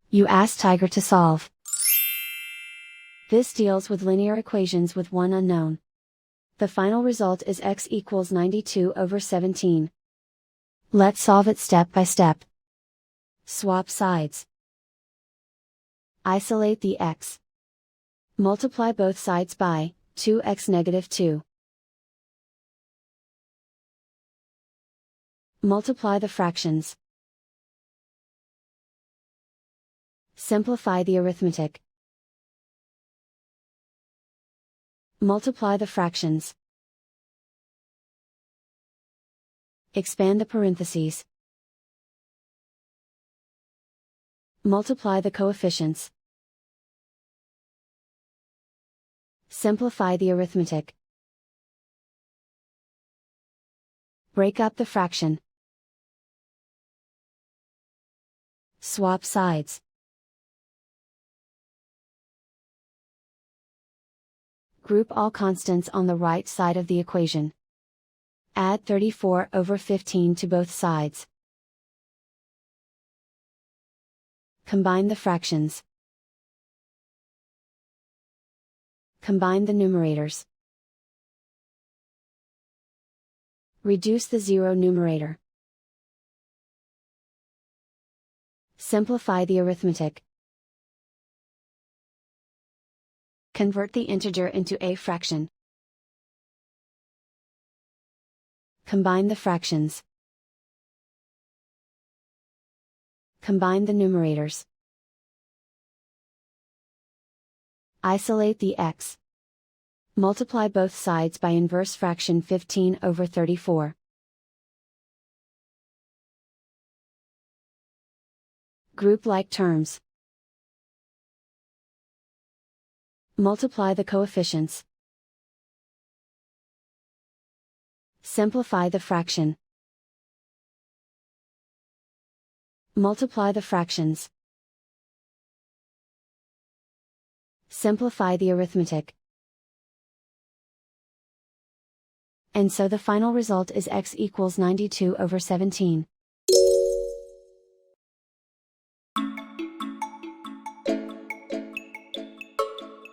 You ask Tiger to solve. This deals with linear equations with one unknown. The final result is x equals 92/17. Let's solve it step by step. Swap sides. Isolate the x. Multiply both sides by 2x - 2. Multiply the fractions. Simplify the arithmetic. Multiply the fractions. Expand the parentheses. Multiply the coefficients. Simplify the arithmetic. Break up the fraction. Swap sides. Group all constants on the right side of the equation. Add 34/15 to both sides. Combine the fractions. Combine the numerators. Reduce the zero numerator. Simplify the arithmetic. Convert the integer into a fraction. Combine the fractions. Combine the numerators. Isolate the x. Multiply both sides by inverse fraction 15/34. Group like terms. Multiply the coefficients. Simplify the fraction. Multiply the fractions. Simplify the arithmetic. And so the final result is x equals 92/17.